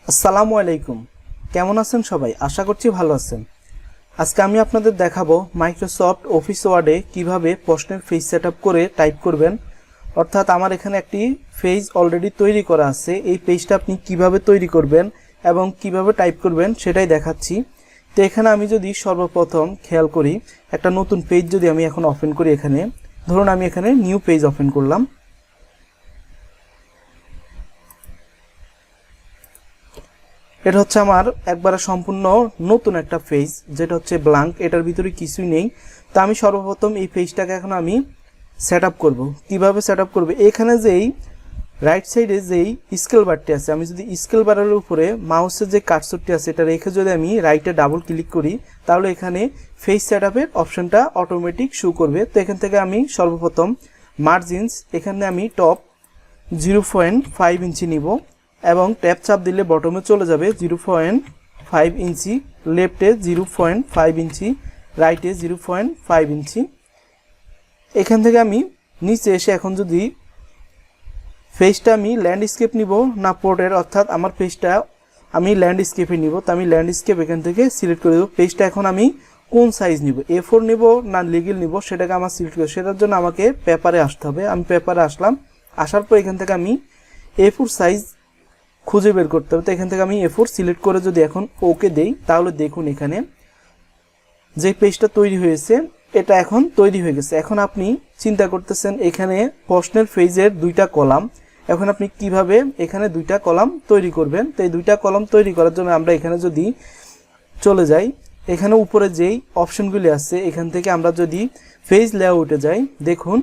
আসসালামু আলাইকুম। কেমন আছেন সবাই? আশা করছি ভালো আছেন। আজকে আমি আপনাদের দেখাবো মাইক্রোসফট অফিস ওয়ার্ডে কিভাবে প্রশ্নের পেজ সেটআপ করে টাইপ করবেন। অর্থাৎ আমার এখানে একটি পেজ অলরেডি তৈরি করা আছে। এই পেজটা আপনি কিভাবে তৈরি করবেন এবং কিভাবে টাইপ করবেন সেটাই দেখাচ্ছি। তো এখানে আমি যদি সর্বপ্রথম খেয়াল করি, একটা নতুন পেজ যদি আমি এখন ওপেন করি, এখানে ধরুন আমি এখানে নিউ পেজ ওপেন করলাম। এটা হচ্ছে আমার একবারে সম্পূর্ণ নতুন একটা পেজ, যেটা হচ্ছে ব্ল্যাঙ্ক, এটার ভিতরে কিছুই নেই। তো আমি সর্বপ্রথম এই পেজটাকে এখন আমি সেট আপ করবো। কীভাবে সেট আপ করবো, এখানে যেই রাইট সাইডে যেই স্কেল বারটি আছে, আমি যদি স্কেল বারের উপরে মাউসের যে কার্সরটি আছে এটা রেখে যদি আমি রাইটে ডাবল ক্লিক করি, তাহলে এখানে পেজ সেট আপের অপশানটা অটোমেটিক শো করবে। তো এখান থেকে আমি সর্বপ্রথম মার্জিনস, এখানে আমি টপ 0.5 ইঞ্চি নিব এবং ট্যাপ চাপ দিলে বটমে চলে যাবে 0.5 ইঞ্চি, লেফটে 0.5 ইঞ্চি, রাইটে 0.5 ইঞ্চি। এখান থেকে আমি নিচে এসে এখন যদি পেজটা আমি ল্যান্ডস্কেপ নিব না পোর্ট্রেট, অর্থাৎ আমার পেজটা আমি ল্যান্ডস্কেপে নিব, তো আমি ল্যান্ডস্কেপ এখান থেকে সিলেক্ট করে দেবো। পেজটা এখন আমি কোন সাইজ নিব, A4 নিব না লিগেল নিব সেটাকে আমার সিলেক্ট করে, সেটার জন্য আমাকে পেপারে আসতে হবে। আমি পেপারে আসলাম, আসার পর এখান থেকে আমি A4 সাইজ খুঁজে বের করতে হবে। তো এখান থেকে আমি A4 সিলেক্ট করে যদি এখন ওকে দেই, তাহলে দেখুন এখানে যে পেজটা তৈরি হয়েছে এটা এখন তৈরি হয়ে গেছে। এখন আপনি চিন্তা করতেছেন এখানে প্রশ্নের পেজের দুইটা কলাম, এখন আপনি কিভাবে এখানে দুইটা কলাম তৈরি করবেন। তো এই দুইটা কলাম তৈরি করার জন্য আমরা এখানে যদি চলে যাই, এখানে উপরে যেই অপশনগুলি আছে এখান থেকে আমরা যদি পেজ লেআউটে যাই, দেখুন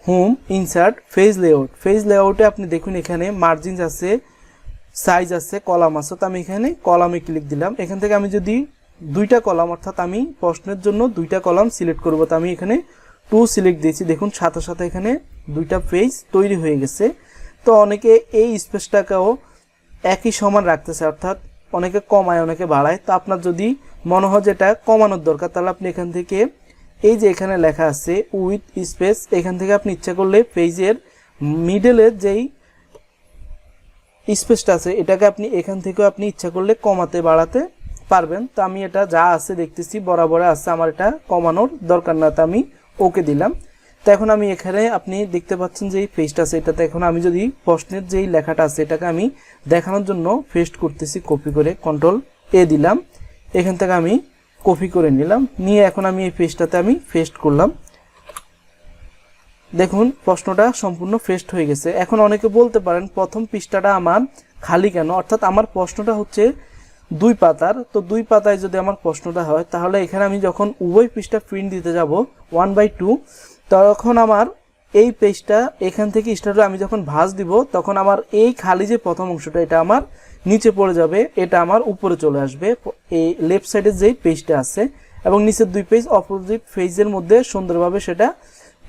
home, insert, page layout. Page লেআউটে আপনি দেখুন এখানে মার্জিন আছে, সাইজ আছে, কলাম আছে। তো আমি এখানে কলামে ক্লিক দিলাম। এখান থেকে আমি যদি দুইটা কলাম, অর্থাৎ আমি প্রশ্নের জন্য দুইটা কলাম সিলেক্ট করব, তো আমি এখানে 2 সিলেক্ট দিয়েছি। দেখুন সাথে সাথে এখানে দুইটা পেজ তৈরি হয়ে গেছে। তো অনেকে এই স্পেসটাকেও একই সমান রাখতেছে, অর্থাৎ অনেকে কমায় অনেকে বাড়ায়। তো আপনার যদি মনে হয় যে এটা কমানোর দরকার, তাহলে আপনি এখান থেকে এই যে এখানে লেখা আছে উইথ স্পেস, এখান থেকে আপনি ইচ্ছা করলে পেজের মিডলের যেই স্পেসটা আছে এটাকে আপনি এখান থেকেও আপনি ইচ্ছা করলে কমাতে বাড়াতে পারবেন। তো আমি এটা যা আছে দেখতেছি বরাবর আছে, আমার এটা কমানোর দরকার না, তো আমি ওকে দিলাম। তো এখন আমি এখানে আপনি দেখতে পাচ্ছেন যে এই পেজটা আছে, এটাতে এখন আমি যদি প্রশ্নের যেই লেখাটা আছে এটাকে আমি দেখানোর জন্য পেস্ট করতেছি, কপি করে Ctrl+A দিলাম, এখান থেকে আমি কপি করে নিলাম, নিয়ে এখন আমি এই পেজটাতে আমি পেস্ট করলাম। দেখুন প্রশ্নটা সম্পূর্ণ পেস্ট হয়ে গেছে। এখন অনেকে বলতে পারেন প্রথম পৃষ্ঠাটা আমার খালি কেন, অর্থাৎ আমার প্রশ্নটা হচ্ছে 2 পাতার। তো 2 পাতায় যদি আমার প্রশ্নটা হয়, তাহলে এখানে আমি যখন উভয় পৃষ্ঠা প্রিন্ট দিতে যাব 1/2, তখন আমার এই পেজটা এখান থেকে স্টার্ট আমি যখন ভাঁজ দিব, তখন আমার এই খালি যে প্রথম অংশটা এটা আমার নিচে পড়ে যাবে, এটা আমার উপরে চলে আসবে এই লেফট সাইডে যেই পেজটা আছে, এবং নিচের 2 পেজ অপোজিট পেজের মধ্যে সুন্দরভাবে সেটা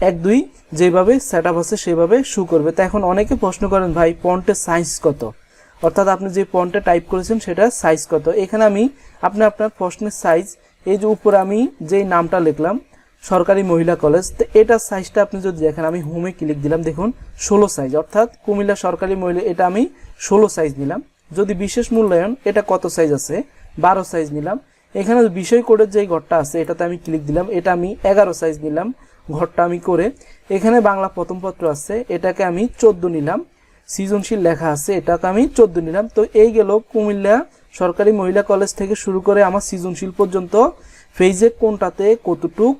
1-2 যেভাবে সেট আপ আছে সেভাবে শো করবে। তো এখন অনেকে প্রশ্ন করেন ভাই ফন্টের সাইজ কত, অর্থাৎ আপনি যে ফন্টে টাইপ করেছেন সেটা সাইজ কত। এখানে আমি আপনার প্রশ্নের সাইজ, এই যে উপরে আমি যেই নামটা লিখলাম সরকারি মহিলা কলেজ, তো এটার সাইজটা আপনি যদি দেখেন, আমি হোমে ক্লিক দিলাম, দেখুন 16 সাইজ, অর্থাৎ কুমিল্লা সরকারি মহিলা, এটা আমি 16 সাইজ নিলাম। যদি বিশেষ মূল্যায়ন এটা কত সাইজ আছে, 12 সাইজ নিলাম। এখানে বিষয় কোডের যেই ঘরটা আছে এটাতে আমি ক্লিক দিলাম, এটা আমি 11 সাইজ নিলাম ঘরটা আমি করে। এখানে বাংলা প্রথম পত্র আছে এটাকে আমি 14 নিলাম, সৃজনশীল লেখা আছে এটাকে আমি 14 নিলাম। তো এই গেল কুমিল্লা সরকারি মহিলা কলেজ থেকে শুরু করে আমার সৃজনশীল পর্যন্ত পেজে কোনটাতে কতটুক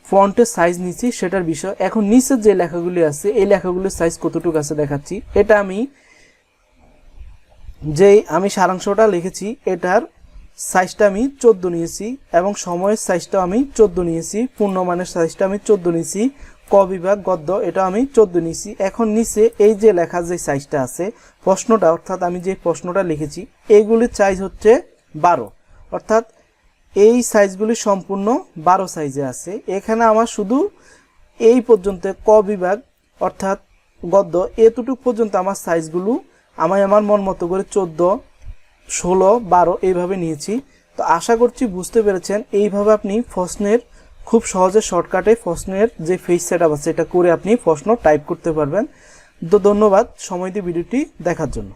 ফন্টের সাইজ নিচ্ছি সেটার বিষয়। এখন নিচের যে লেখাগুলি আছে এই লেখাগুলির সাইজ কতটুক আছে দেখাচ্ছি। এটা আমি সারাংশটা লিখেছি, এটার সাইজটা আমি 14 নিয়েছি এবং সময়ের সাইজটা আমি 14 নিয়েছি, পূর্ণমানের সাইজটা আমি 14 নিয়েছি, ক বিভাগ গদ্য এটা আমি 14 নিয়েছি। এখন নিচে এই যে লেখার যে সাইজটা আছে প্রশ্নটা, অর্থাৎ আমি যে প্রশ্নটা লিখেছি এইগুলির সাইজ হচ্ছে 12, অর্থাৎ এই সাইজগুলি সম্পূর্ণ 12 সাইজে আছে। এখানে আমার শুধু এই পর্যন্ত ক বিভাগ অর্থাৎ গদ্য এতটুকু পর্যন্ত আমার সাইজগুলো আমার মন মতো করে 14, 16, 12 এইভাবে নিয়েছি। তো আশা করছি বুঝতে পেরেছেন। এইভাবে আপনি প্রশ্নের খুব সহজে শর্টকাটে প্রশ্নের যে পেজ সেটআপ আছে এটা করে আপনি প্রশ্ন টাইপ করতে পারবেন। তো ধন্যবাদ সময় দিয়ে ভিডিওটি দেখার জন্য।